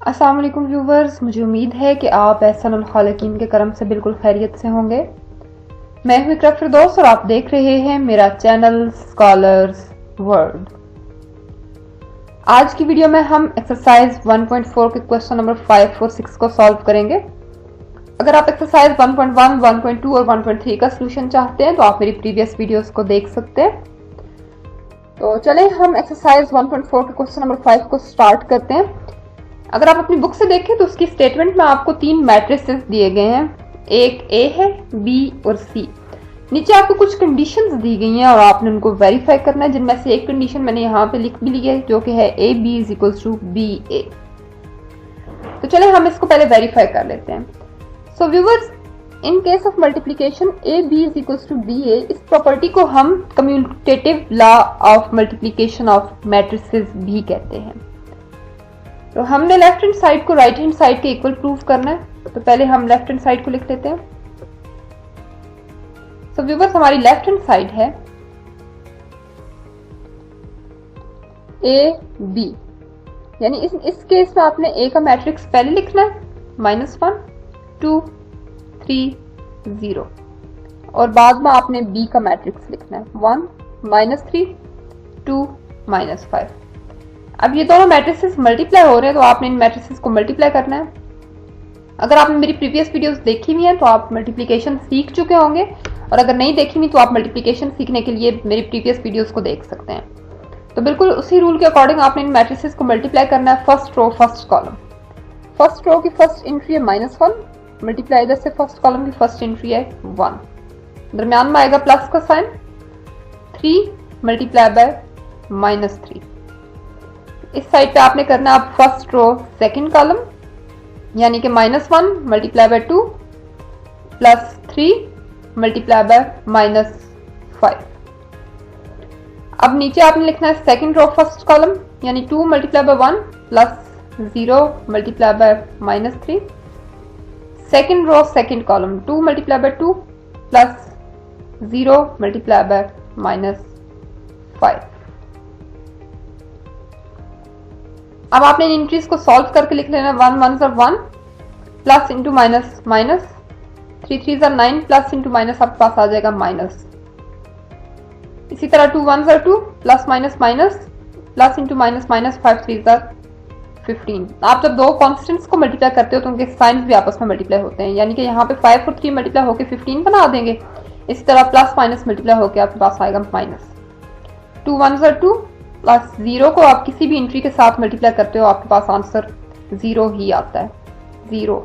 अस्सलाम वालेकुम व्यूवर्स, मुझे उम्मीद है कि आप एहसानुल खालिकीन के करम से बिल्कुल खैरियत से होंगे। मैं हूं इकरा फिरदौस और आप देख रहे हैं मेरा चैनल स्कॉलर्स वर्ल्ड। आज की वीडियो में हम एक्सरसाइज 1.4 के क्वेश्चन नंबर 5 और 6 को सॉल्व करेंगे। अगर आप एक्सरसाइज 1.1, 1.2 और 1.3 का सोल्यूशन चाहते हैं तो आप मेरी प्रीवियस वीडियोस को देख सकते हैं। तो चलें हम एक्सरसाइज 1.4 के क्वेश्चन नंबर 5 को स्टार्ट करते हैं। अगर आप अपनी बुक से देखें तो उसकी स्टेटमेंट में आपको 3 मैट्रिसेस दिए गए हैं, एक ए है, बी और सी। नीचे आपको कुछ कंडीशंस दी गई हैं और आपने उनको वेरीफाई करना है, जिनमें से एक कंडीशन मैंने यहाँ पे लिख भी ली है जो कि है A B is equal to B A. तो चले हम इसको पहले वेरीफाई कर लेते हैं। So viewers, in case of multiplication A B is equal to B A, इस प्रॉपर्टी को हम commutative law of multiplication of matrices भी कहते हैं। तो हमने लेफ्ट हैंड साइड को राइट हैंड साइड के इक्वल प्रूव करना है, तो पहले हम लेफ्ट हैंड साइड को लिख लेते हैं। सो व्यूवर्स, हमारी लेफ्ट हैंड साइड है ए बी, यानी इस केस में आपने ए का मैट्रिक्स पहले लिखना है -1 2 3 0, और बाद में आपने बी का मैट्रिक्स लिखना है 1 -3 2 -5। अब ये दोनों मैट्रिसेस मल्टीप्लाई हो रहे हैं तो आपने इन मैट्रिसेस को मल्टीप्लाई करना है। अगर आपने मेरी प्रीवियस वीडियोस देखी हुई हैं तो आप मल्टीप्लिकेशन सीख चुके होंगे, और अगर नहीं देखी हुई तो आप मल्टीप्लिकेशन सीखने के लिए मेरी प्रीवियस वीडियोस को देख सकते हैं। तो बिल्कुल उसी रूल के अकॉर्डिंग आपने इन मैट्रिसेस को मल्टीप्लाई करना है। First row first column, first row की फर्स्ट एंट्री है -1, मल्टीप्लाई इधर से फर्स्ट कॉलम की फर्स्ट एंट्री है 1, दरम्यान में आएगा प्लस का साइन, 3 मल्टीप्लाई बाय -3। इस साइड पे आपने करना है अब फर्स्ट रो सेकंड कॉलम, यानी कि -1 multiply by 2 plus 3 multiply by -5। अब नीचे आपने लिखना है सेकंड रो फर्स्ट कॉलम, यानी 2 multiply by 1 plus 0 multiply by -3। Second row second column 2 multiply by 2 plus 0 multiply by -5। अब आपने इन एंट्रीज को सॉल्व करके लिख लेना, 1 1 are 1 plus into minus minus, 3 3 are 9 plus into minus आपके पास आ जाएगा माइनस। इसी तरह 2 1 are 2 plus minus minus plus into minus minus, 5 3 are 15। आप जब दो कॉन्स्टेंट्स को मल्टीप्लाई करते हो तो उनके साइंस भी आपस में मल्टीप्लाई होते हैं, यानी कि यहाँ पे 5 और 3 मल्टीप्लाई होकर 15 बना देंगे। इसी तरह प्लस माइनस मल्टीप्लाई होकर आपके पास आएगा माइनस। 2 1 are 2 प्लस 0 को आप किसी भी एंट्री के साथ मल्टीप्लाई करते हो आपके पास आंसर 0 ही आता है। 0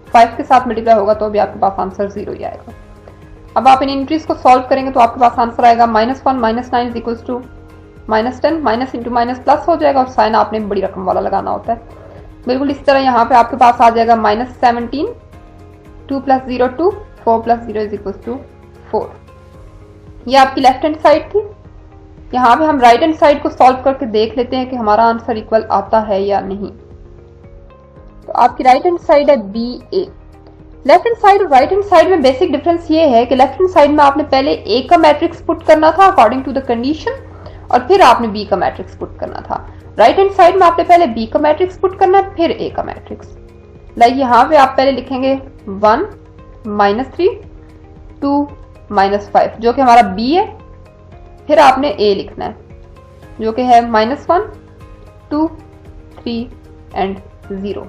5 के साथ मल्टीप्लाई होगा तो भी आपके पास आंसर 0 ही आएगा। अब आप इन एंट्रीज को सॉल्व करेंगे तो आपके पास आंसर आएगा -1 -9 equals to -10, minus into minus plus हो जाएगा, और साइन आपने बड़ी रकम वाला लगाना होता है। बिल्कुल इस तरह यहाँ पे आपके पास आ जाएगा -17, 2 + 0 2, 4 + 0 इज इक्वल्स टू 4। ये आपकी लेफ्ट हैंड साइड थी। यहाँ पे हम राइट हैंड साइड को सॉल्व करके देख लेते हैं कि हमारा आंसर इक्वल आता है या नहीं। तो आपकी राइट हैंड साइड है बी ए। लेफ्ट हैंड साइड और राइट हैंड साइड में बेसिक डिफरेंस ये है कि लेफ्ट हैंड साइड में आपने पहले ए का मैट्रिक्स पुट करना था अकॉर्डिंग टू द कंडीशन, और फिर आपने बी का मैट्रिक्स पुट करना था। राइट हैंड साइड में आपने पहले बी का मैट्रिक्स पुट करना है फिर ए का मैट्रिक्स। लाइक यहाँ पे आप पहले लिखेंगे 1 -3 2 -5 जो कि हमारा बी है, फिर आपने ए लिखना है जो कि है -1 2 3 एंड 0।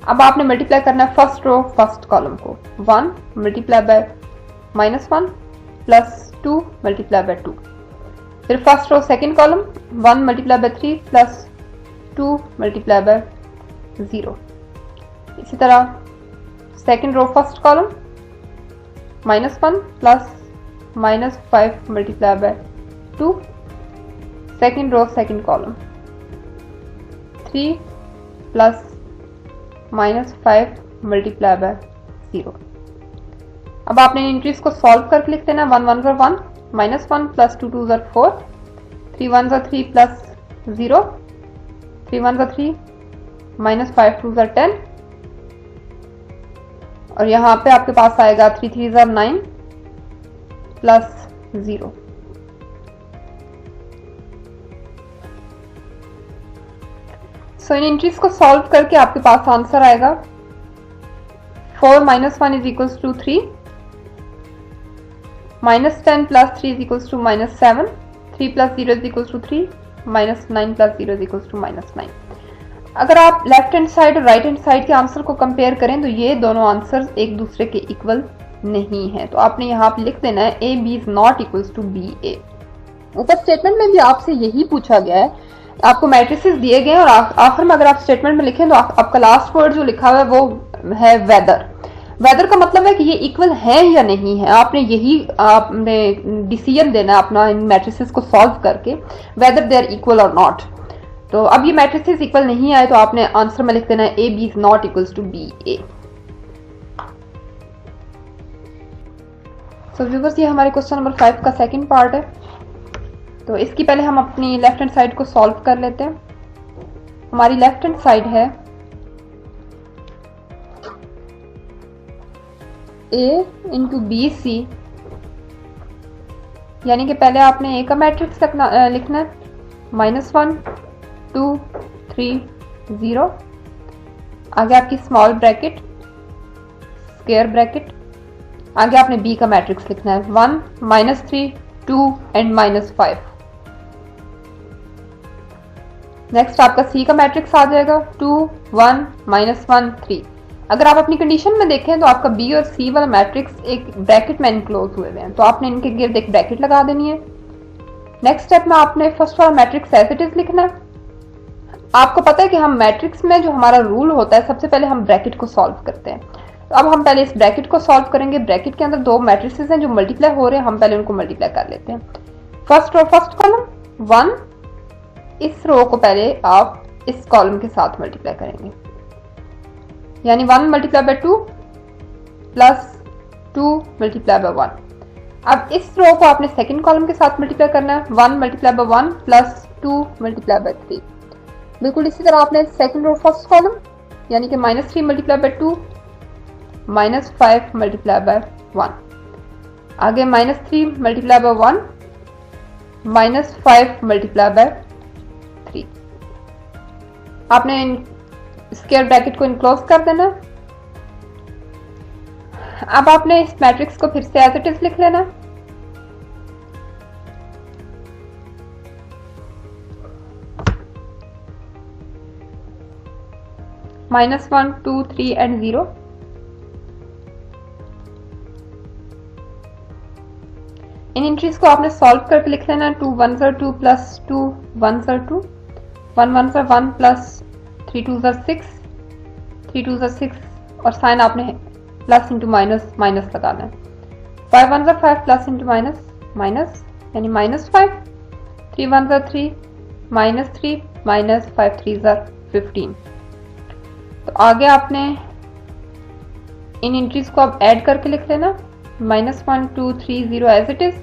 अब आपने मल्टीप्लाई करना है फर्स्ट रो फर्स्ट कॉलम को, 1 multiply by -1 plus 2 multiply by 2, फिर first row second column 1 multiply by 3 plus 2 multiply by 0। इसी तरह second row first column -1 plus -5 multiply by 2, second row second column 3 plus -5 multiply by 0। अब आपने entries को solve करके लिख देना, 1 1 are 1 -1 plus 2 2 are 4, 3 1 are 3 plus 0, 3 1 are 3 -5 2 are 10, और यहाँ पे आपके पास आएगा 3 3 are 9 plus 0। So in entries को सॉल्व करके आपके पास आंसर आएगा 4 minus 1 is equals to 3, minus 10 plus 3 is equals to minus 7, 3 plus 0 is equals to 3, minus 9 plus 0 is equals to minus 9. अगर आप लेफ्ट हैंड साइड और राइट हैंड साइड के answer को compare करें तो ये दोनों आंसर एक दूसरे के इक्वल नहीं है, तो आपने यहाँ पे लिख देना है A B is not equals to B A. ऊपर स्टेटमेंट में भी आपसे यही पूछा गया है, आपको मैट्रिसेस दिए गए हैं और आखिर में अगर आप स्टेटमेंट में लिखें तो आपका लास्ट वर्ड जो लिखा हुआ है वो है वेदर। वेदर का मतलब है कि ये इक्वल है या नहीं है, आपने यही आपने डिसीजन देना है अपना इन मैट्रिसेस को सॉल्व करके, वेदर दे आर इक्वल और नॉट। तो अब ये मैट्रिसेस इक्वल नहीं आए तो आपने आंसर में लिख देना है A B is not equals to B A. So viewers, ये हमारे क्वेश्चन नंबर 5 का सेकंड पार्ट है। तो इसकी पहले हम अपनी लेफ्ट हैंड साइड को सॉल्व कर लेते हैं। हमारी लेफ्ट हैंड साइड है a इंटू बी सी, यानी कि पहले आपने a का मैट्रिक्स लिखना है -1 2 3 0, आगे आपकी स्मॉल ब्रैकेट स्क्वायर ब्रैकेट, आगे आपने b का मैट्रिक्स लिखना है 1 -3 2 एंड -5। नेक्स्ट आपका c का मैट्रिक्स आ जाएगा 2 1 -1 3। अगर आप अपनी कंडीशन में देखें तो आपका b और c वाला मैट्रिक्स एक ब्रैकेट में इनक्लोज हुए हैं, तो आपने इनके गिर्द एक ब्रैकेट लगा देनी है। नेक्स्ट स्टेप में आपने फर्स्ट वाला मैट्रिक्स एज इट इज लिखना है। आपको पता है कि हम मैट्रिक्स में जो हमारा रूल होता है सबसे पहले हम ब्रैकेट को सॉल्व करते हैं, तो अब हम पहले इस ब्रैकेट को सॉल्व करेंगे। ब्रैकेट के अंदर दो मैट्रिसेस हैं जो मल्टीप्लाई हो रहे हैं, हम पहले उनको मल्टीप्लाई कर लेते हैं। फर्स्ट रो फर्स्ट कॉलम 1, इस रो को पहले आप इस कॉलम के साथ मल्टीप्लाई करेंगे, यानी 1 multiply by 2 plus 2 multiply by 1। अब इस रो को आपने सेकंड कॉलम के साथ मल्टीप्लाई करना है 1 multiply by 1 plus 2 multiply by 3। बिल्कुल इसी तरह आपने सेकंड रो फर्स्ट कॉलम यानी कि -3 मल्टीप्लाई बाय 2 -5 मल्टीप्लाई बाय 1, आगे -3 मल्टीप्लाई बाय 1 -5 मल्टीप्लाई बाय 3। आपने स्क्वायर ब्रैकेट को इनक्लोज कर देना। अब आपने इस मैट्रिक्स को फिर से एज इट इज लिख लेना। -1 2 3 एंड 0। इन एंट्रीज को आपने सॉल्व करके लिख लेना। 2 1s are 2 plus 2 1s are 2, 1 1s are 1 plus 3 2s are 6, 3 2s are 6 और साइन आपने प्लस इंटू माइनस माइनस लगाना है। 5 1s are 5 plus into minus minus यानी -5, 3 1s are 3 -3 minus 5 3s are 15। तो आगे आपने इन एंट्रीज को अब ऐड करके लिख लेना। -1 2 3 0 as it is,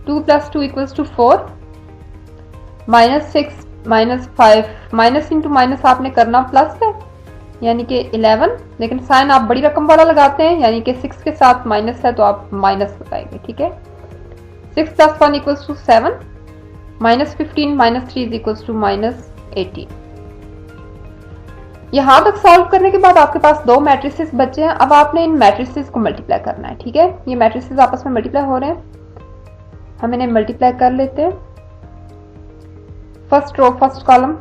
2 plus 2 equals to 4, -6 -5 minus into minus आपने करना प्लस है यानी कि 11, लेकिन साइन आप बड़ी रकम वाला लगाते हैं यानी कि 6 के साथ माइनस है तो आप माइनस लगाएंगे, ठीक है। 6 plus 1 equals to 7, -15 -3 is equals to -18। यहां तक सॉल्व करने के बाद आपके पास दो मैट्रिसेस बचे हैं। अब आपने इन मैट्रिसेस को मल्टीप्लाई करना है, ठीक है। ये मैट्रिसेस आपस में मल्टीप्लाई हो रहे हैं, हम इन्हें मल्टीप्लाई कर लेते हैं। First row first column,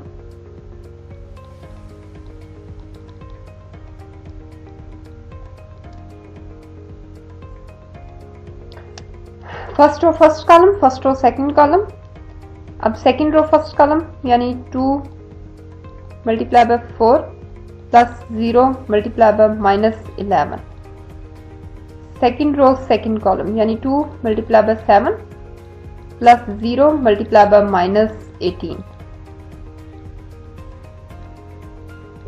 first row first column, first row second column. अब सेकंड रो फर्स्ट कॉलम यानी 2 multiply by 4 plus 0 multiply by -11। Second row second column यानी 2 multiply by 7 plus 0 multiply by -18।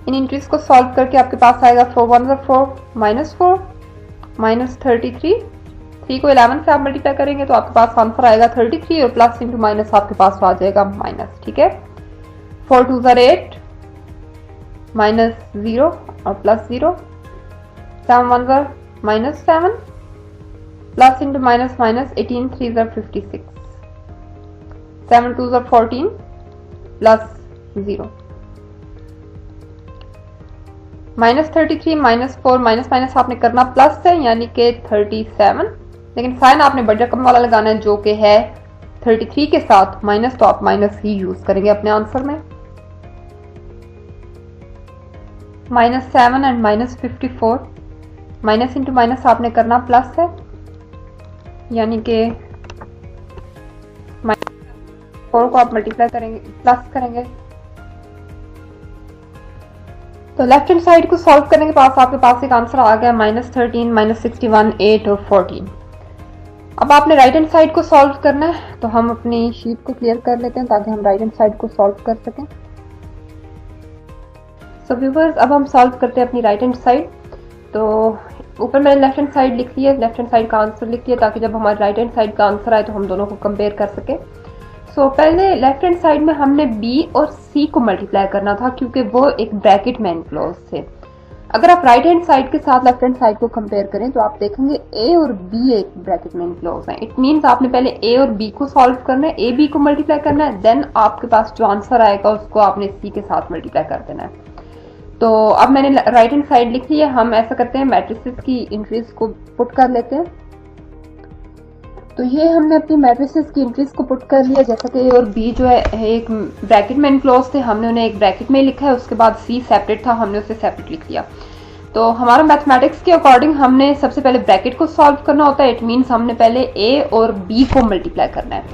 इन entries को solve करके आपके पास आएगा 4 1s are 4 -4 -33। 3 को 11 से आप मल्टीप्लाई करेंगे तो आपके पास आंसर आएगा 33 और प्लस इंटू माइनस आपके पास आ जाएगा माइनस, ठीक है। 4 2s are 8 -0 और plus 0, 7 1s are -7 plus into minus minus 18 3s are 56, 7 2s are 14 plus 0। -33 -4 minus minus आपने करना प्लस है, यानी कि 37, लेकिन साइन आपने बड़ी रकम वाला लगाना है जो कि है 33 के साथ माइनस, तो आप माइनस ही यूज करेंगे अपने आंसर में। -7 एंड -54, माइनस इंटू माइनस आपने करना प्लस है, यानी कि 4 को आप मल्टीप्लाई करेंगे, प्लस करेंगे। तो लेफ्ट हैंड साइड को सॉल्व करने के पास आपके पास एक आंसर आ गया -13, -61, 8 और 14। अब आपने राइट हैंड साइड को सॉल्व करना है, तो हम अपनी शीट को क्लियर कर लेते हैं ताकि हम राइट हैंड साइड को सॉल्व कर सकें। सो व्यूअर्स, अब हम सॉल्व करते हैं अपनी राइट हैंड साइड। तो ऊपर मैंने लेफ्ट हैंड साइड लिख लिया, लेफ्ट हैंड साइड का आंसर लिख लिया ताकि जब हमारे राइट हैंड साइड का आंसर आए तो हम दोनों को कंपेयर कर सके। सो पहले लेफ्ट हैंड साइड में हमने बी और सी को मल्टीप्लाई करना था क्योंकि वो एक ब्रैकेट में एनक्लोज थे। अगर आप राइट हैंड साइड के साथ लेफ्ट हैंड साइड को कंपेयर करें तो आप देखेंगे ए और बी एक ब्रैकेट में एनक्लोज है। इट मीन्स आपने पहले ए और बी को सॉल्व करना है, ए बी को मल्टीप्लाई करना है, देन आपके पास जो आंसर आएगा उसको आपने सी के साथ मल्टीप्लाई कर देना है। तो अब मैंने राइट हैंड साइड लिख ली है। हम ऐसा करते हैं, मैट्रिसेस की एंट्रीज को पुट कर लेते हैं। तो ये हमने अपनी मैट्रिसेस की एंट्रीज को पुट कर लिया, जैसा कि ए और बी जो है एक ब्रैकेट में एनक्लोज थे, हमने उन्हें एक ब्रैकेट में लिखा है। उसके बाद सी सेपरेट था, हमने उसे सेपरेट लिख लिया। तो हमारा मैथमेटिक्स के अकॉर्डिंग हमने सबसे पहले ब्रैकेट को सॉल्व करना होता है। इट मीन्स हमने पहले ए और बी को मल्टीप्लाई करना है।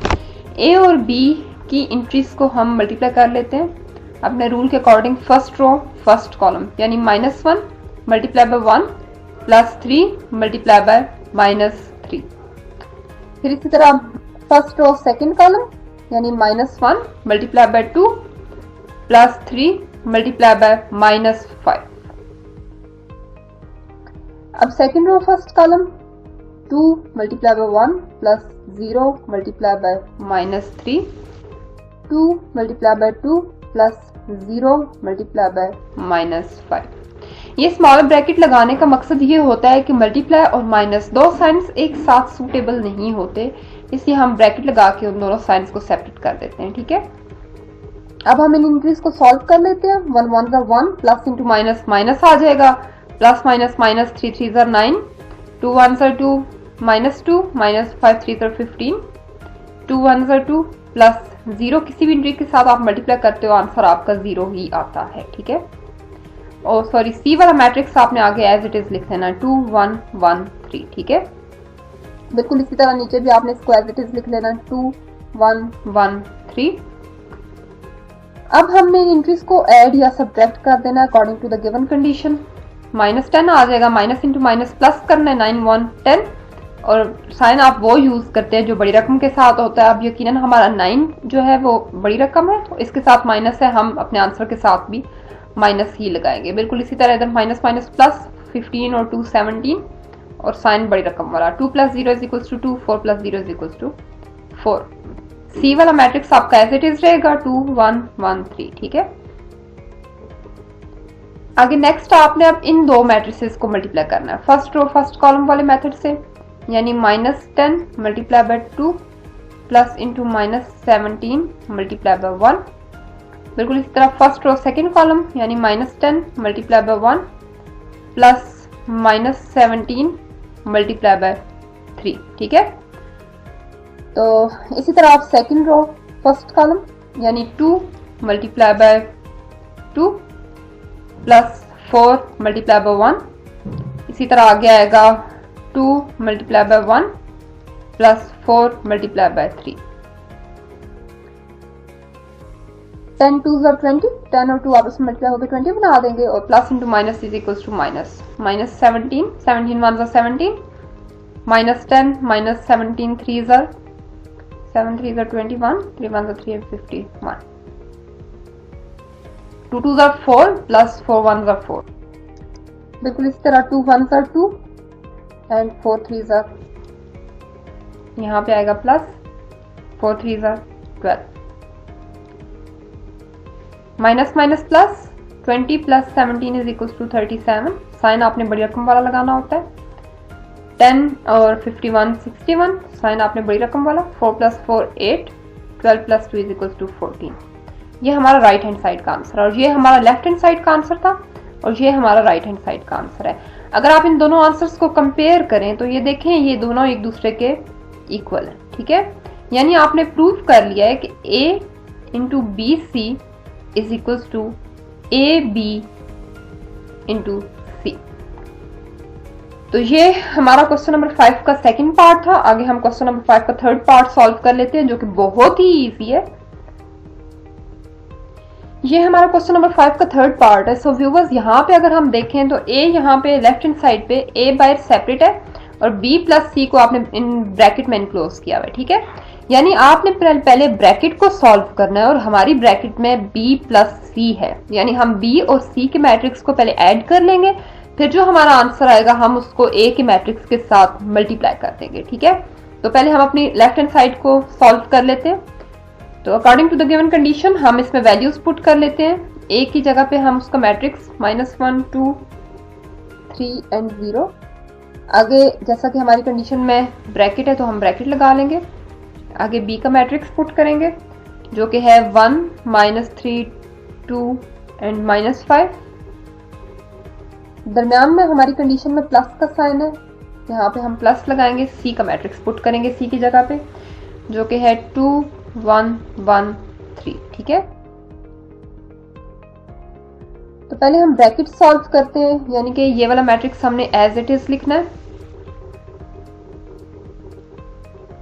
ए और बी की एंट्रीज को हम मल्टीप्लाई कर लेते हैं अपने रूल के according. First row first column, यानी -1 मल्टीप्लाई बाय 1 +3 मल्टीप्लाई बाय -3। फिर इसी तरह फर्स्ट रो सेकंड कॉलम, यानी -1 मल्टीप्लाई बाय 2 +3 मल्टीप्लाई बाय -5। अब second row first column 2 multiply by 1 +0 multiply by -3, 2 multiply by 2 +0 multiply by -5। ये स्मॉल ब्रैकेट लगाने का मकसद ये होता है कि मल्टीप्लाई और माइनस दो साइंस एक साथ सूटेबल नहीं होते, इसलिए हम ब्रैकेट लगा के उन दोनों साइंस को सेपरेट कर देते हैं। ठीक है, अब हम इन इंक्रीज को सॉल्व कर लेते हैं। 1 1 1, प्लस इंटू माइनस माइनस आ जाएगा, प्लस माइनस माइनस 3 3 9, 2 1 2 -2 -5 3 15, 2 1 2 प्लस 0 किसी भी इंट्री के साथ आप मल्टीप्लाई करते हो आंसर आपका 0 ही आता है। ठीक है, और सॉरी सी वाला मैट्रिक्स आपने आगे एज इट इज लिख देना 2 1 1 3। ठीक है, बिल्कुल इसी तरह नीचे भी आपने इसको एज इट इज लिख लेना 2 1 1 3। अब हमने इंट्रीज को ऐड या सब्ट्रैक्ट कर देना according to the given condition. -10 आ जाएगा, माइनस इंटू माइनस प्लस करना है, 9 1 10, और साइन आप वो यूज करते हैं जो बड़ी रकम के साथ होता है। अब यकीनन हमारा 9 जो है वो बड़ी रकम है, तो इसके साथ माइनस है, हम अपने आंसर के साथ भी माइनस ही लगाएंगे। बिल्कुल इसी तरह इधर माइनस माइनस प्लस 15 और 2 17, और साइन बड़ी रकम वाला 2 + 0 = 2, 4 + 0 = 4। सी वाला मैट्रिक्स आपका एज इट इज रहेगा 2 1 1 3। ठीक है, आगे नेक्स्ट आपने अब इन दो मैट्रिसेस को मल्टीप्लाई करना है फर्स्ट रो फर्स्ट कॉलम वाले मेथड से, यानी -10 multiply by 2 plus into -17 multiply by 1। बिल्कुल इसी तरह फर्स्ट रो सेकंड कॉलम, यानी -10 multiply by 1 plus -17 multiply by 3। ठीक है, तो इसी तरह आप सेकंड रो फर्स्ट कॉलम, यानी 2 multiply by 2 plus 4 multiply by 1। इसी तरह आगे आएगा 2 multiply by 1 plus 4 multiply by 3। 10 2s are 20, 10 और 2 आपस में मल्टीप्लाई होकर 20 बना देंगे, और plus into minus is equal to minus, -17 17 1s are 17, -10 -17 3s are 7 3s are 21, 3 1s are 3 and 51, 2 2s are 4 plus 4 1s are 4। बिल्कुल इसी तरह 2 1s are 2 and 4 3s are, यहाँ पे आएगा plus 4 3s are 12, minus minus plus 20 plus 17 is equal to 37। Sign आपने बड़ी रकम वाला लगाना होता है। 10 और 51 61, साइन आपने बड़ी रकम वाला। 4 + 4 8, 12 + 2 इज इक्वल टू 14। ये हमारा राइट हैंड साइड का आंसर, और ये हमारा लेफ्ट हैंड साइड का आंसर था। और ये हमारा राइट हैंड साइड का आंसर है। अगर आप इन दोनों आंसर्स को कंपेयर करें तो ये देखें ये दोनों एक दूसरे के इक्वल है, ठीक है। यानी आपने प्रूव कर लिया है कि a into B C is equal to A B into C. तो ये हमारा क्वेश्चन नंबर 5 का सेकंड पार्ट था। आगे हम क्वेश्चन नंबर 5 का थर्ड पार्ट सॉल्व कर लेते हैं, जो कि बहुत ही इजी है। ये हमारा क्वेश्चन नंबर 5 का थर्ड पार्ट है। सो व्यूवर्स, यहाँ पे अगर हम देखें तो a यहाँ पे लेफ्ट हैंड साइड पे a बाय सेपरेट है और b प्लस c को आपने इन ब्रैकेट में इनक्लोज किया हुआ है, ठीक है। यानी आपने पहले ब्रैकेट को सॉल्व करना है और हमारी ब्रैकेट में b प्लस c है, यानी हम b और c के मैट्रिक्स को पहले ऐड कर लेंगे, फिर जो हमारा आंसर आएगा हम उसको a के मैट्रिक्स के साथ मल्टीप्लाई कर देंगे, ठीक है। तो पहले हम अपनी लेफ्ट हैंड साइड को सॉल्व कर लेते हैं। तो according to the given condition हम इसमें वैल्यूज पुट कर लेते हैं। a की जगह पे हम उसका मैट्रिक्स -1 2 3 एंड 0। आगे जैसा कि हमारी कंडीशन में ब्रैकेट है तो हम ब्रैकेट लगा लेंगे। आगे b का मैट्रिक्स पुट करेंगे जो कि है 1 -3 2 एंड -5। दरम्यान में हमारी कंडीशन में प्लस का साइन है, यहाँ पे हम प्लस लगाएंगे। c का मैट्रिक्स पुट करेंगे c की जगह पे जो कि है 2 1 1 3, ठीक है। तो पहले हम ब्रैकेट सॉल्व करते हैं, यानी कि ये वाला मैट्रिक्स हमने एज इट इज लिखना है।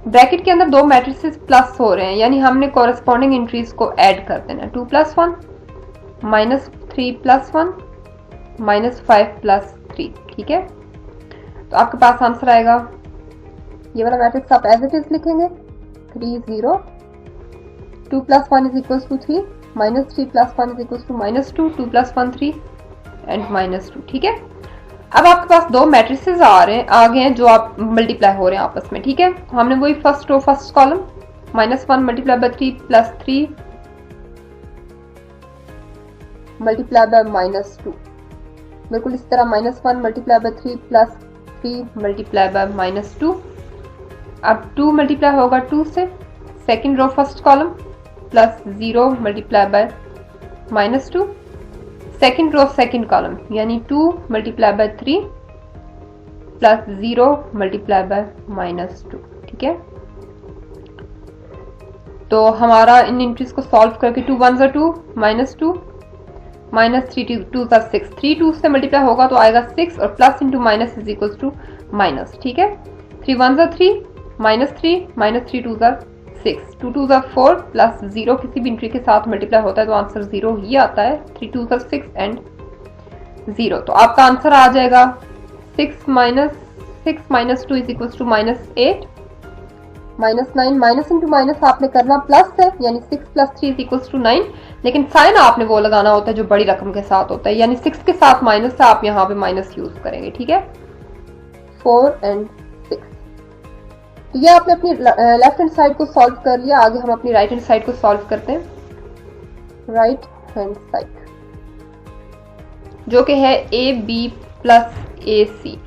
ब्रैकेट के अंदर दो मैट्रिसेस प्लस हो रहे हैं, यानी हमने कॉरेस्पॉन्डिंग एंट्रीज को ऐड कर देना है। 2 + 1 -3 + 1 -5 + 3, ठीक है। तो आपके पास आंसर आएगा, ये वाला मैट्रिक्स आप एज इट इज लिखेंगे 3 0 2 + 1 = 3 -3 + 1 = -2 2 + 1 3 एंड -2, ठीक है। अब आपके पास दो मैट्रिसेस आ गए हैं जो आप मल्टीप्लाई हो रहे हैं आपस में, ठीक है। हमने वही फर्स्ट रो फर्स्ट कॉलम -1 × 3 + 3 × -2, बिल्कुल इस तरह -1 × 3 + 3 × -2। अब 2 मल्टीप्लाई होगा 2 से, second row first column +0 × -2, second row second column यानी 2 × 3 +0 × -2, ठीक है। तो हमारा इन एंट्रीज को सॉल्व करके 2 1 2 -2 -3 2 6, 3 2 से मल्टीप्लाई होगा तो आएगा 6 और plus into minus is equal to minus, ठीक है। 3 1 3 -3 -3 2 6 2 2 4 प्लस 0 किसी भी एंट्री के साथ मल्टीप्लाई होता है तो आंसर 0 ही आता है। 3 2 6 एंड 0, तो आपका आंसर आ जाएगा 6 - 2 is equal to -8 -9 minus into minus आपने करना प्लस है, यानी 6 + 3 इज इक्वल टू 9, लेकिन साइन आपने वो लगाना होता है जो बड़ी रकम के साथ होता है, यानी 6 के साथ माइनस है, आप यहाँ पे माइनस यूज करेंगे, ठीक है। 4 एंड 6, तो ये आपने अपनी लेफ्ट हैंड साइड को सॉल्व कर लिया। आगे हम अपनी राइट हैंड साइड को सॉल्व करते हैं। राइट हैंड साइड जो कि है AB + AC।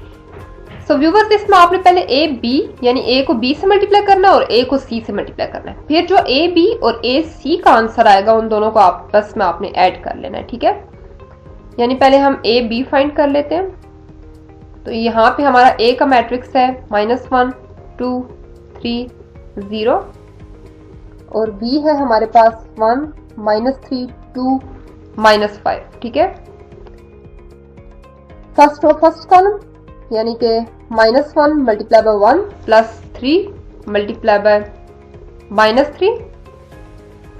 सो व्यूवर्स, इसमें आपने पहले AB यानी A को B से मल्टीप्लाई करना है और A को C से मल्टीप्लाई करना है, फिर जो AB और AC का आंसर आएगा उन दोनों को आपस में आपने ऐड कर लेना है, ठीक है। यानी पहले हम AB फाइंड कर लेते हैं। तो यहाँ पे हमारा A का मैट्रिक्स है -1 2 3 0 और B है हमारे पास 1 -3 2 -5, ठीक है। फर्स्ट रो फर्स्ट कॉलम यानी कि -1 × 1 plus 3 × -3,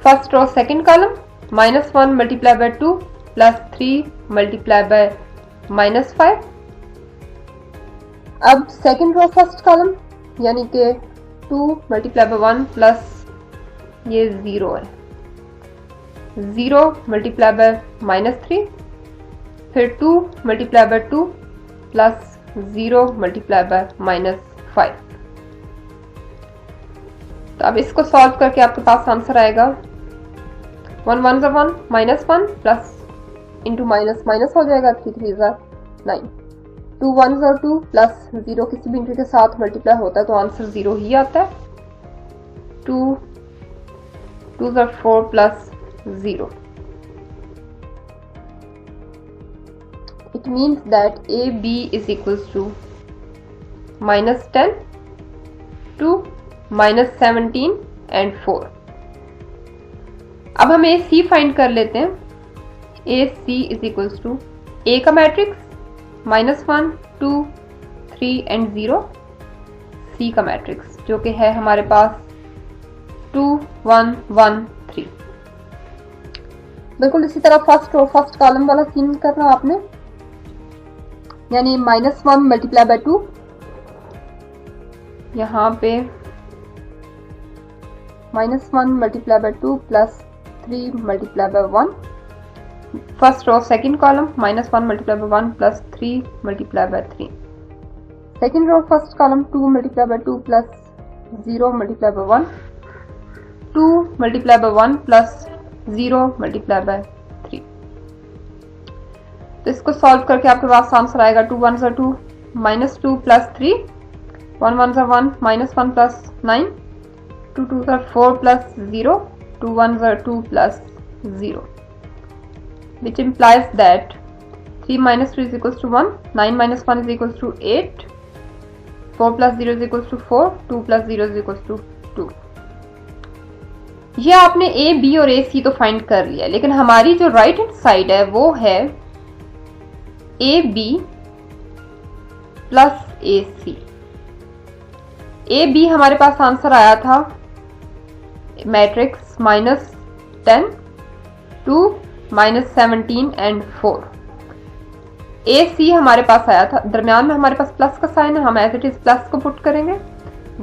first row second column -1 × 2 plus 3 × -5। अब सेकेंड रो फर्स्ट कॉलम यानी कि 2 × 1 प्लस ये 0 है, 0 × -3, फिर 2 × 2 प्लस 0 × -5। तो अब इसको सॉल्व करके आपके पास आंसर आएगा 1 1 1 -1 प्लस इंटू माइनस माइनस हो जाएगा, 3 3 9, 2 1 2 प्लस 0 किसी भी एंट्री के साथ मल्टीप्लाई होता है तो आंसर 0 ही आता है। 2 2 4 plus 0, it means that AB is equals to -10 to -17 and 4. अब हम AC फाइंड कर लेते हैं. AC is equals to A का मैट्रिक्स -1 2 3 and 0, C का मैट्रिक्स जो कि है हमारे पास 2 1 1 3. बिल्कुल इसी तरह फर्स्ट रो फर्स्ट कॉलम वाला सीन करना आपने, यानी -1 मल्टीप्लाई बाय 2, यहाँ पे -1 multiply by 2 plus 3 multiply by 1. First row second column -1 multiply by 1 plus 3 multiply by 3. Second row first column 2 multiply by 2 plus 0 multiply by 1, 2 multiply by 1 plus 0 multiply by 3. तो इसको solve करके आपके पास answer आएगा 2 1 ज़ा 2 -2 plus 3, 1 1 ज़ा 1 -1 plus 9, 2 2 ज़ा 4 plus 0, 2 1 ज़ा 2 plus 0, which implies that 3 minus 2 is equals to 1, 9 minus 1 is equals to 8, 4 plus 0 is equals to 4, 2 plus 0 is equals to 2. ये आपने A, B और A, C तो फाइंड कर लिया, लेकिन हमारी जो राइट हैंड साइड है वो है A, B plus A, C. A, B हमारे पास आंसर आया था मैट्रिक्स -10 2 -17 and 4. A, C हमारे पास आया था, दरमियान में हमारे पास प्लस का साइन है, हम एज इट इज प्लस को पुट करेंगे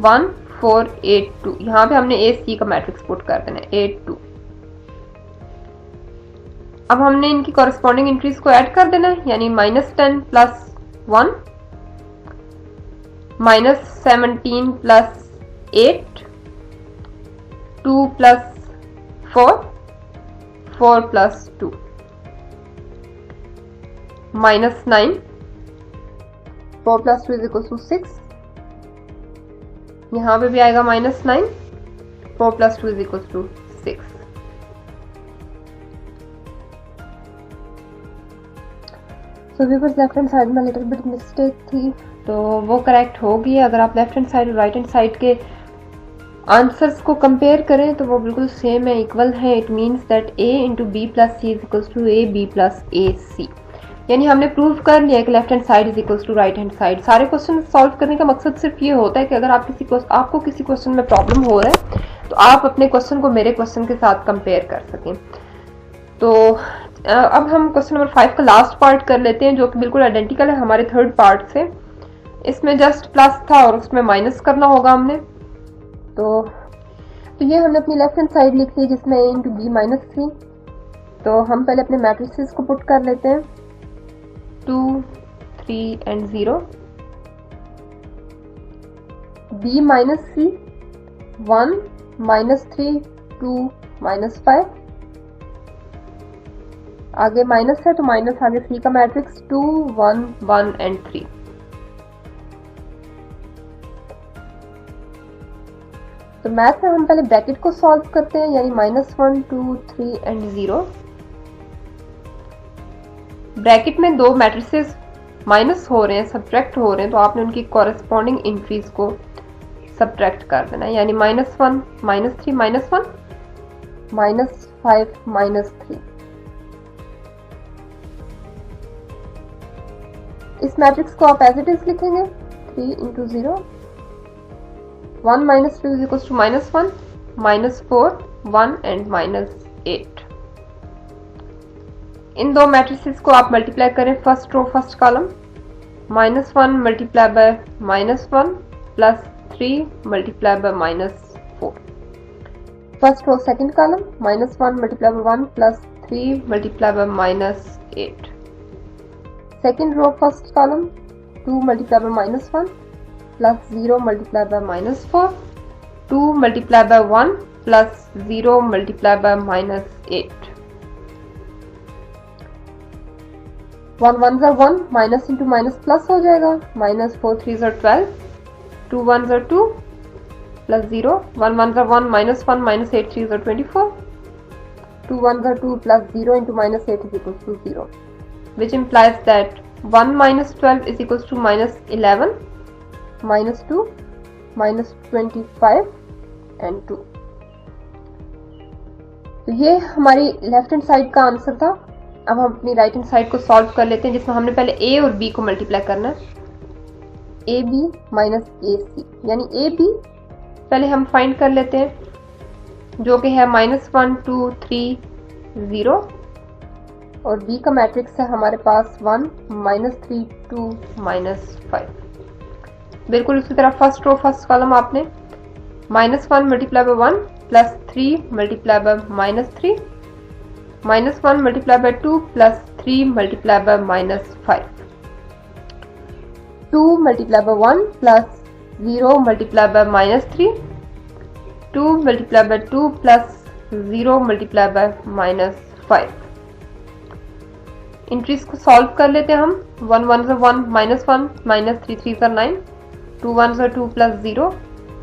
1 4 8 2. यहाँ पे हमने A, C का मैट्रिक्स पुट कर देना 8 2. अब हमने इनकी कॉरेस्पॉन्डिंग एंट्रीज को ऐड कर देना है, यानी -10 plus 1 -17 plus 8 2 plus 4 4 plus 2 -9, 4 plus 2 is equal to 6. यहाँ पे भी आएगा -9, 4 plus 2 is equal to 6. So viewers, left hand side में लिटिल बिट मिस्टेक थी, तो वो करेक्ट होगी. अगर आप लेफ्ट हैंड साइड और राइट हैंड साइड के आंसर्स को कंपेयर करें तो वो बिल्कुल सेम है, इक्वल है. It means that A into B plus C is equal to A B plus A C. यानी हमने प्रूव कर लिया कि left hand side is equal to right hand side. सारे क्वेश्चन सॉल्व करने का मकसद सिर्फ ये होता है कि अगर आप आपको किसी क्वेश्चन में प्रॉब्लम हो रहा है तो आप अपने क्वेश्चन को मेरे क्वेश्चन के साथ कंपेयर कर सकें. तो अब हम क्वेश्चन नंबर 5 का लास्ट पार्ट कर लेते हैं, जो कि बिल्कुल आइडेंटिकल है हमारे थर्ड पार्ट से. इसमें जस्ट प्लस था और उसमें माइनस करना होगा हमने. तो ये हमने अपनी लेफ्ट हैंड साइड लिख ली जिसमें A इंटू बी -3. तो हम पहले अपने मैट्रिसेस को पुट कर लेते हैं 2 3 and 0. B minus C 1 -3 2 -5. आगे माइनस है तो माइनस आगे C का मैट्रिक्स 2 1 1 and 3. तो मैथ में हम पहले ब्रैकेट को सॉल्व करते हैं, यानी -1 2 3 and 0. ब्रैकेट में दो मैट्रिसेस माइनस हो रहे हैं, सब्ट्रैक्ट हो रहे हैं, तो आपने उनकी कॉरेस्पॉन्डिंग एंट्रीज को सब्ट्रैक्ट कर देना है, यानी -1 -3 -1 -5 -3. इस मैट्रिक्स को आप एज इट इज लिखेंगे 3 into 0. 1 - 2 is equal to -1 -4 1 and -8. इन दो मैट्रिसेस को आप मल्टीप्लाई करें first row first column. -1 multiply by -1 plus 3 multiply by -4. First row second column -1 multiply by 1 plus 3 multiply by -8. Second row first column 2 multiply by -1 plus 0 multiply by -4, 2 multiply by 1 plus 0 multiply by -8. 1 1 ज़ा 1, minus into minus plus हो जाएगा, -4 3 ज़ा 12, 2 1 ज़ा 2 plus 0, 1 1 ज़ा 1 -1 -8 3 ज़ा 24, 2 1 ज़ा 2 plus 0 into -8 is equals to 0, which implies that 1 minus 12 is equals to minus 11, minus 2, minus 25 and 2। तो ये हमारी लेफ्ट हैंड साइड का आंसर था। अब हम अपनी राइट हैंड साइड को सॉल्व कर लेते हैं, जिसमें हमने पहले a और b को मल्टीप्लाई करना है। ए बी माइनस ए सी, यानी ए बी पहले हम फाइंड कर लेते हैं, जो कि है -1 2 3 0, और b का मैट्रिक्स है हमारे पास 1 -3 2 -5। बिल्कुल उसी तरह फर्स्ट रो फर्स्ट कॉलम आपने -1 multiply by 1 plus 3 multiply by -3, -1 multiply by 2 plus 3 multiply by -5, 2 multiply by 1 plus 0 multiply by -3, 2 multiply by 2 plus 0 multiply by -5। Entries को सॉल्व कर लेते हैं हम। 1 1 से 1 -1 -3 3 से 9, 2 1 से 2 प्लस 0,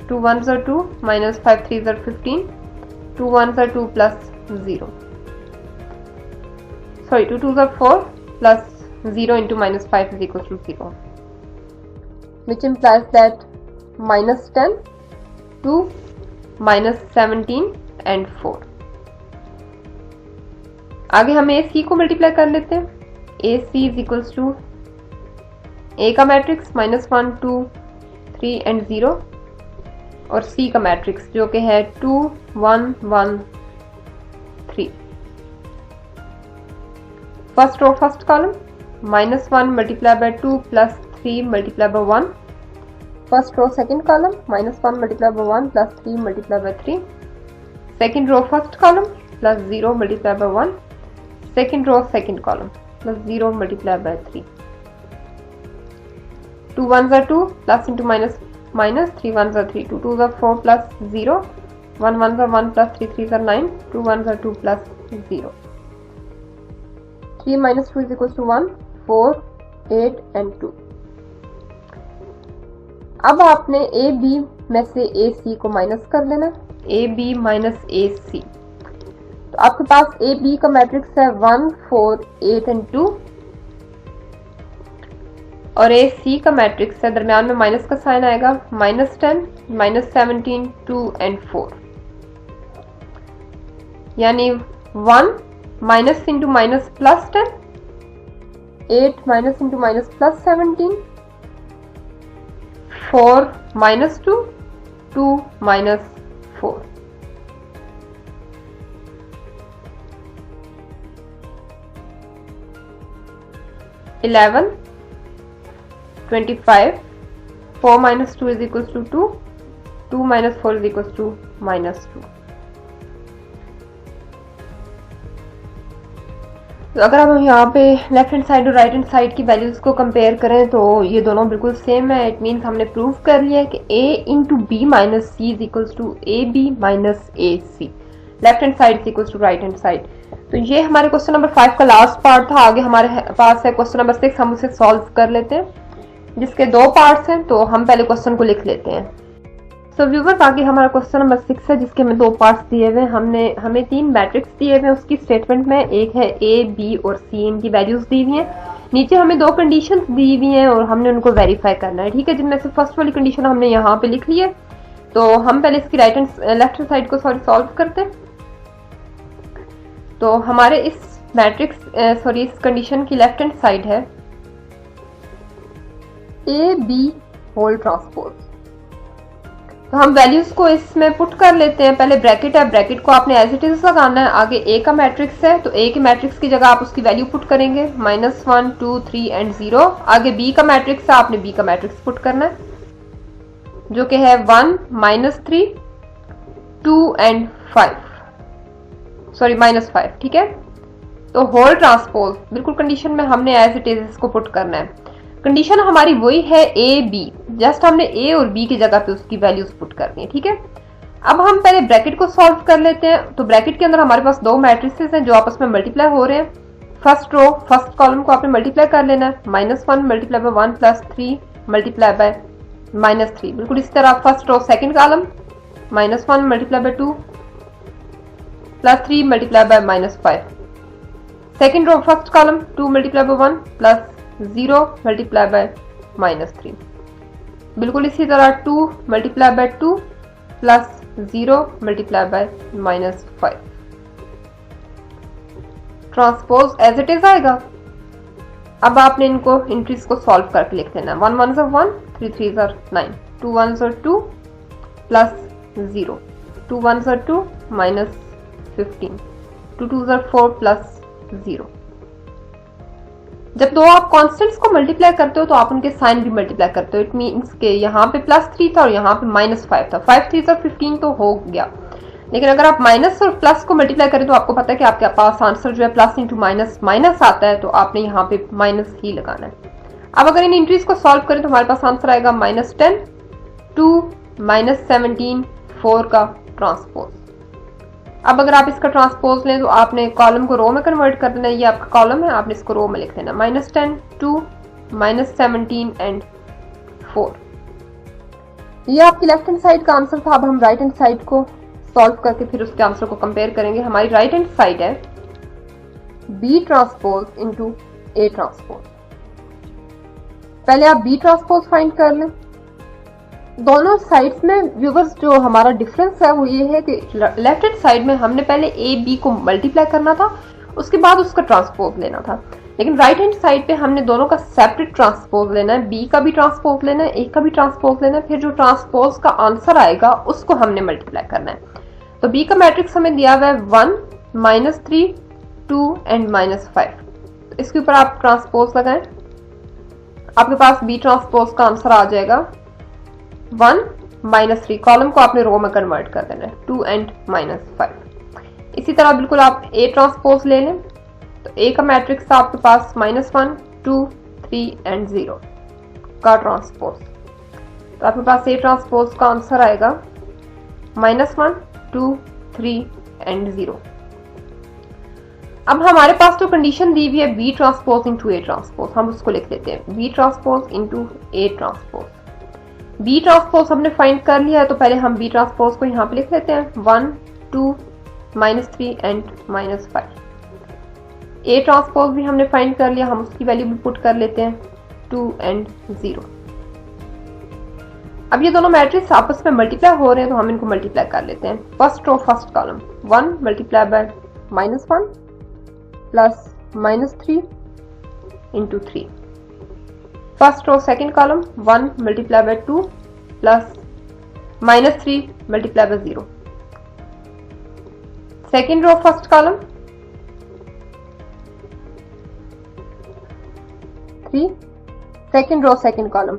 2 1 से 2 -5 3 से 15, 2 1 से 2 प्लस 0, सॉरी 2 2 से 4 plus 0 into -5 is equals to 0, which implies that -10 to -17 and 4। आगे हम ए सी को मल्टीप्लाई कर लेते हैं। ए सी इज इक्वल्स टू ए का मैट्रिक्स -1 2 3 and 0, और सी का मैट्रिक्स जो कि है 2 1 1 3। First row first column -1 multiply by 2 plus 3 multiply by 1, first row second column -1 multiply by 1 plus 3 multiply by 3, second row first column plus 0 multiply by 1, second row second column plus 0 multiply by 3, 2 1 are 2 plus into minus minus, 3 1 are 3, 2 2 are 4 plus 0, 1 1 are 1 plus 3 3 are 9, 2 1 are 2 plus 0, 3 minus 2 is equals to 1, 4 8 and 2। अब आपने A B में से ए सी को minus कर लेना, ए B minus A सी। तो आपके पास ए B का मैट्रिक्स है 1 4 8 and 2, और ए सी का मैट्रिक्स है, दरम्यान में माइनस का साइन आएगा, -10 -17 2 and 4, यानी 1 minus into minus plus 10, 8 minus into minus plus 17, 4 minus 2 2 minus 4। (11) 25, 4 minus 2 is equals to 2, 2 minus 4 is equals to -2। तो अगर हम यहाँ पे लेफ्ट हैंड साइड और राइट हैंड साइड की वैल्यूज को कंपेयर करें तो ये दोनों बिल्कुल सेम है। इट मीन्स हमने प्रूव कर लिया है कि a into B minus C is equals to A B minus A C, left hand side is equals to right hand side. तो ये हमारे क्वेश्चन नंबर 5 का लास्ट पार्ट था। आगे हमारे पास है क्वेश्चन नंबर 6, हम उसे सॉल्व कर लेते हैं, जिसके 2 पार्ट्स हैं। तो हम पहले क्वेश्चन को लिख लेते हैं। सो व्यूअर्स, आगे हमारा क्वेश्चन नंबर 6 है, जिसके हमें 2 पार्ट्स दिए हुए हैं। हमें 3 मैट्रिक्स दिए हुए हैं उसकी स्टेटमेंट में, एक है ए बी और सी, इनकी वैल्यूज दी हुई हैं। नीचे हमें 2 कंडीशंस दी हुई हैं और हमने उनको वेरीफाई करना है, ठीक है, जिनमें से फर्स्ट वाली कंडीशन हमने यहाँ पे लिख ली है। तो हम पहले इसकी लेफ्ट हैंड साइड को सॉल्व करते हैं। तो हमारे इस मैट्रिक्स इस कंडीशन की लेफ्ट हैंड साइड है ए बी होल ट्रांसपोज। तो हम वैल्यूज को इसमें पुट कर लेते हैं। पहले ब्रैकेट है, ब्रैकेट को आपने एज इट इज लगाना है। आगे ए का मैट्रिक्स है, तो ए के मैट्रिक्स की जगह आप उसकी वैल्यू पुट करेंगे, -1 2 3 and 0। आगे बी का मैट्रिक्स है, आपने बी का मैट्रिक्स पुट करना है, जो कि है 1 -3 2 and 5, सॉरी -5, ठीक है। तो होल ट्रांसपोज बिल्कुल कंडीशन में हमने एज इट इज इसको पुट करना है। कंडीशन हमारी वही है ए बी, जस्ट हमने ए और बी की जगह पे उसकी वैल्यूज पुट करनी है, ठीक है। अब हम पहले ब्रैकेट को सॉल्व कर लेते हैं। तो ब्रैकेट के अंदर हमारे पास 2 मैट्रिसेस हैं जो आपस में मल्टीप्लाई हो रहे हैं। फर्स्ट रो फर्स्ट कॉलम को आपने मल्टीप्लाई कर लेना है, -1 multiply by 1 plus 3 multiply by -3। बिल्कुल इस तरह first row second column -1 multiply by 2 plus 3 multiply by -5। Second row first column 2 multiply by 1 plus 0 multiply by -3। बिल्कुल इसी तरह 2 multiply by 2 plus 0 multiply by -5। Transpose as it is आएगा। अब आपने इनको एंट्रीज को सॉल्व करके लिख देना। 1 1 1, 3 3 9, 2 1 2 प्लस 0, 2 1 2 माइनस 15, 2 2 4 प्लस 0। जब दो आप कॉन्स्टेंट्स को मल्टीप्लाई करते हो तो आप उनके साइन भी मल्टीप्लाई करते हो। इट मीन्स के यहाँ पे +3 था और यहाँ पे -5 था। 5 3 15 तो हो गया, लेकिन अगर आप माइनस और प्लस को मल्टीप्लाई करें तो आपको पता है कि आपके पास आंसर जो है प्लस इंटू माइनस माइनस आता है, तो आपने यहाँ पे माइनस ही लगाना है। अब अगर इन एंट्रीज को सॉल्व करें तो हमारे पास आंसर आएगा -10, 2 -17, 4 का ट्रांसपोज। अब अगर आप इसका ट्रांसपोज लें तो आपने कॉलम को रो में कन्वर्ट कर देना है। ये आपका कॉलम है, आपने इसको रो में लिख देना। -10, 2 -17 एंड 4। ये आपकी लेफ्ट हैंड साइड का आंसर था। अब हम राइट हैंड साइड को सॉल्व करके फिर उसके आंसर को कंपेयर करेंगे। हमारी राइट हैंड साइड है B transpose into A transpose. पहले आप B ट्रांसपोज फाइंड कर लें। दोनों साइड्स में व्यूवर्स जो हमारा डिफरेंस है वो ये है कि लेफ्ट हैंड साइड में हमने पहले A B को मल्टीप्लाई करना था, उसके बाद उसका ट्रांसपोज लेना था। लेकिन राइट हैंड साइड पे हमने दोनों का सेपरेट ट्रांसपोज लेना है। B का भी ट्रांसपोज लेना है, A का भी ट्रांसपोज लेना है, फिर जो ट्रांसपोज का आंसर आएगा उसको हमने मल्टीप्लाई करना है। तो B का मैट्रिक्स हमें दिया हुआ है 1 -3 2 एंड -5। तो इसके ऊपर आप ट्रांसपोज लगाएं, आपके पास B ट्रांसपोज का आंसर आ जाएगा 1 -3। कॉलम को आपने रो में कन्वर्ट कर देना है, 2 एंड -5। इसी तरह बिल्कुल आप A ट्रांसपोज ले लें। तो A का मैट्रिक्स था आपके पास -1 2 3 एंड 0 का ट्रांसपोज। तो आपके पास A ट्रांसपोज का आंसर आएगा -1 2 3 एंड 0। अब हमारे पास तो कंडीशन दी हुई है B transpose into A transpose, हम उसको लिख लेते हैं B transpose into A transpose. B transpose हमने फाइंड कर लिया है, तो पहले हम B ट्रांसपोज को यहाँ पे लिख लेते हैं 1 2 -3 एंड -5। A ट्रांसपोज भी हमने फाइंड कर लिया, हम उसकी वैल्यू भी पुट कर लेते हैं 2 एंड 0। अब ये दोनों मैट्रिक्स आपस में मल्टीप्लाई हो रहे हैं, तो हम इनको मल्टीप्लाई कर लेते हैं। First row first column 1 multiply by -1 plus -3 into 3। First row second column 1 multiply by 2 plus -3 multiply by 0। Second row first column 3, second row second column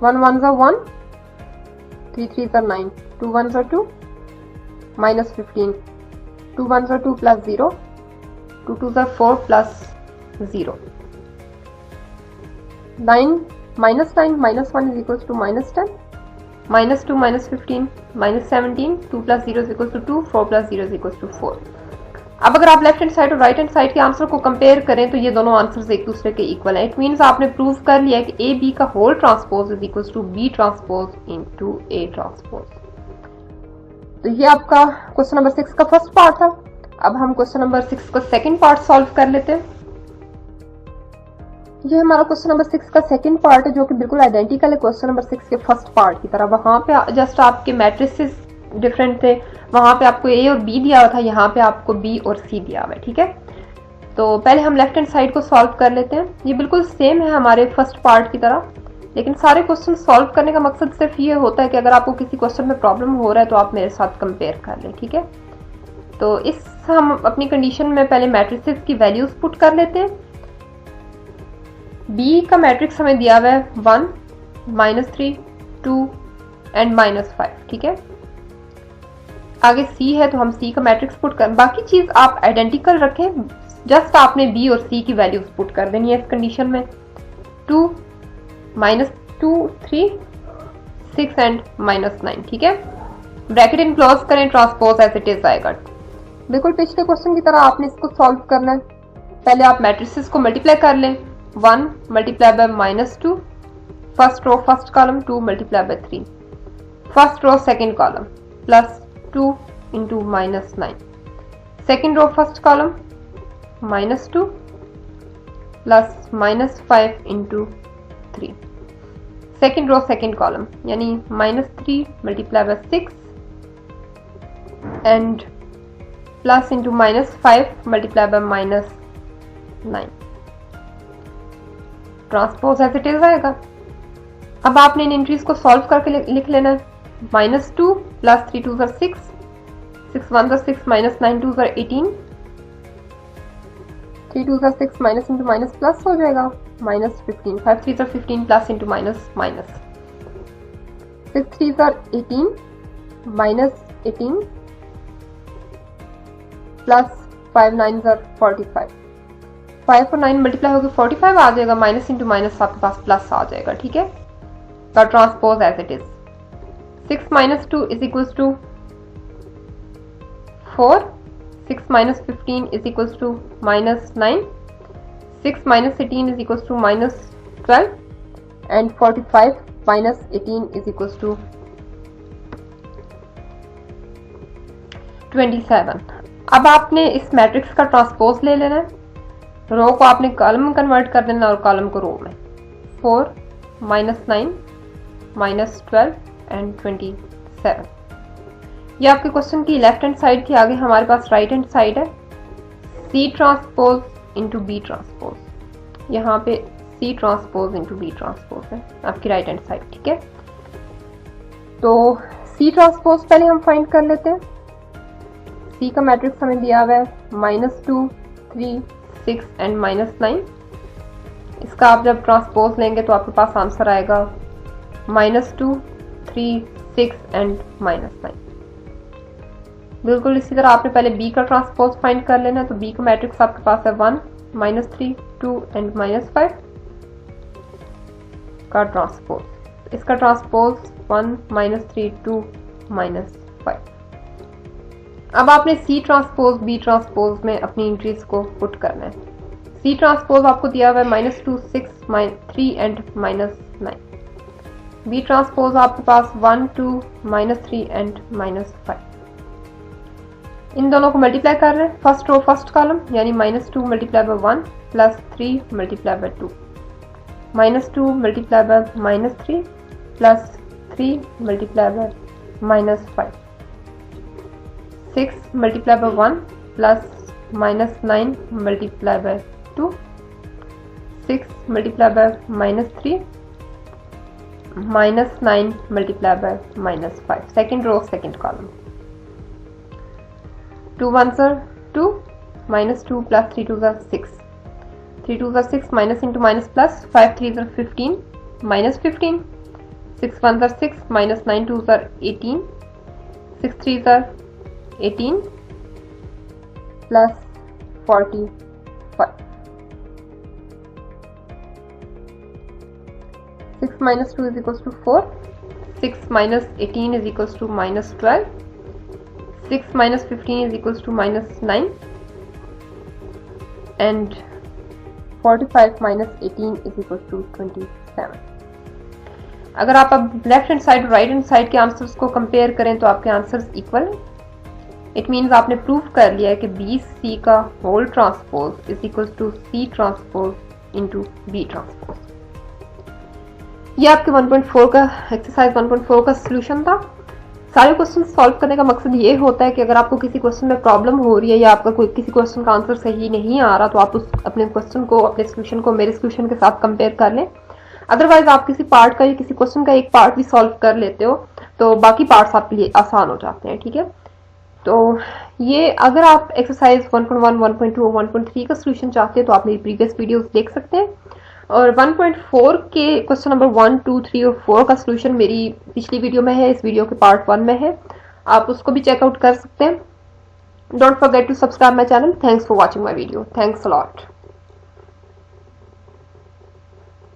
1 1 1, 3 3 9, 2 1 2 -15, 2 1 2 plus 0, 2 2 4 plus 0। 9 -9 -1 is equals to -10, -2 -15 -17, 2 plus 0 is equals to 2, 4 plus 0 is equals to 4। अब अगर आप left hand side और right hand side के answer को compare करें तो ये दोनों आंसर्स एक दूसरे के इक्वल हैं। इट मींस आपने प्रूव कर लिया है कि ए बी का whole transpose is equal to B transpose into A transpose. तो ये आपका क्वेश्चन नंबर 6 का फर्स्ट पार्ट था। अब हम क्वेश्चन नंबर 6 का सेकंड पार्ट सॉल्व कर लेते हैं। ये हमारा क्वेश्चन नंबर 6 का सेकंड पार्ट है, जो कि बिल्कुल आइडेंटिकल है क्वेश्चन नंबर 6 के फर्स्ट पार्ट की तरह। वहां पे जस्ट आपके मैट्रिसेस डिफरेंट थे, वहां पे आपको ए और बी दिया हुआ था, यहाँ पे आपको बी और सी दिया हुआ है। ठीक है, तो पहले हम लेफ्ट हैंड साइड को सॉल्व कर लेते हैं। ये बिल्कुल सेम है हमारे फर्स्ट पार्ट की तरह, लेकिन सारे क्वेश्चन सॉल्व करने का मकसद सिर्फ ये होता है कि अगर आपको किसी क्वेश्चन में प्रॉब्लम हो रहा है तो आप मेरे साथ कंपेयर कर लें। ठीक है, तो इस हम अपनी कंडीशन में पहले मैट्रिसेस की वैल्यूज पुट कर लेते हैं। बी का मैट्रिक्स हमें दिया हुआ है 1 -3 2 एंड -5। ठीक है, आगे सी है तो हम सी का मैट्रिक्स पुट कर, बाकी चीज आप आइडेंटिकल रखें, जस्ट आपने बी और सी की वैल्यूज पुट कर देनी है इस कंडीशन में। 2 -2 3 6 एंड -9। ठीक है, ब्रैकेट इन क्लोज करें, ट्रांसपोज एज इट इज आएगा। बिल्कुल पिछले क्वेश्चन की तरह आपने इसको सॉल्व करना है। पहले आप मैट्रिसेस को मल्टीप्लाई कर लें। 1 multiply by -2, first row first column 2 multiply by 3, first row second column plus 2 into minus 9. Second row first column minus 2 plus minus 5 into 3. Second row second column यानी minus 3 multiplied by 6 and plus into minus 5 multiplied by minus 9. Transpose as it is आएगा। अब आपने इन entries को solve करके लिख लेना है। Minus 2 plus 3 2 6, 6 1 6 minus 9 2 18, 3 2 6 minus into minus plus हो जाएगा minus 15, 5 3 15 plus into minus minus, 6 3 18 minus 18 plus 5 9 45, 5 और 9 मल्टीप्लाई होकर 45 आ जाएगा, माइनस इंटू माइनस आपके पास प्लस आ जाएगा। ठीक है, तो transpose as it is. 6 minus 2 is equal to 4, 6 minus 15 is equal to minus 9, 6 minus 18 is equal to minus 12 and 45 minus 18 is equal to 27। अब आपने इस मैट्रिक्स का ट्रांसपोज ले लेना है। रो को आपने कॉलम में कन्वर्ट कर देना और कॉलम को रो में। 4 माइनस 9 माइनस 12 एंड 27। ये आपके क्वेश्चन की लेफ्ट हैंड साइड थी, आगे हमारे पास राइट हैंड साइड है। C transpose into B transpose, यहाँ पे C transpose into B transpose है आपकी राइट हैंड साइड। ठीक है, तो सी ट्रांसपोज पहले हम फाइंड कर लेते हैं। सी का मैट्रिक्स हमें दिया हुआ है -2 3 6 एंड -9। इसका आप जब ट्रांसपोज लेंगे तो आपके पास आंसर आएगा -2 3 6 एंड -9। बिल्कुल इसी तरह आपने पहले बी का ट्रांसपोज फाइंड कर लेना है। तो बी का मैट्रिक्स आपके पास है 1 -3 2 एंड -5 का ट्रांसपोज। इसका ट्रांसपोज 1 -3 2 -5। अब आपने सी ट्रांसपोज बी ट्रांसपोज में अपनी एंट्रीज को पुट करना है। सी ट्रांसपोज आपको दिया हुआ है -2 6 3 एंड -9। बी ट्रांसपोज आपके पास 1 2 -3 एंड -5। इन दोनों को मल्टीप्लाई कर रहे हैं। फर्स्ट रो फर्स्ट कॉलम यानी -2 multiply by 1 plus 3 multiply by 2, -2 multiply by -3 plus 3 multiply by -5, 6 multiply by 1 plus -9 multiply by 2, 6 multiply by -3 -9 multiply by -5। Second row second column. 2 1s are 2, -2 plus 3 2s are 6, 3 2s are 6 minus into minus plus, 5 3s are 15 minus 15, 6 1s are 6 minus 9 2s are 18, 6 3s are 18 plus 45, 6 minus 2 is equals to 4, 6 minus 18 is equals to minus 12, 6 minus 15 is equals to minus 9 and 45 minus 18 is equals to 27। अगर आप अब left hand side और right hand side के answers को compare करें तो आपके answers equal हैं। इट मीन्स आपने प्रूव कर लिया है कि बी सी का whole transpose is equal to C transpose into B transpose. ये आपके 1.4 का एक्सरसाइज 1.4 का सोल्यूशन था। सारे क्वेश्चन सॉल्व करने का मकसद ये होता है कि अगर आपको किसी क्वेश्चन में प्रॉब्लम हो रही है या आपका कोई किसी क्वेश्चन का आंसर सही नहीं आ रहा तो आप उस अपने क्वेश्चन को अपने सोल्यूशन को मेरे सोल्यूशन के साथ कंपेयर कर लें। अदरवाइज आप किसी पार्ट का या किसी क्वेश्चन का एक पार्ट भी सॉल्व कर लेते हो तो बाकी पार्ट्स आपके लिए आसान हो जाते हैं। ठीक है, तो ये अगर आप एक्सरसाइज 1.1 1.2 और 1.3 का सोल्यूशन चाहते हैं तो आप मेरी प्रीवियस वीडियोस देख सकते हैं। और 1.4 के क्वेश्चन नंबर 1 2 3 और 4 का सोल्यूशन मेरी पिछली वीडियो में है, इस वीडियो के पार्ट 1 में है, आप उसको भी चेकआउट कर सकते हैं। Don't forget to subscribe my channel. Thanks for watching my video. Thanks a lot.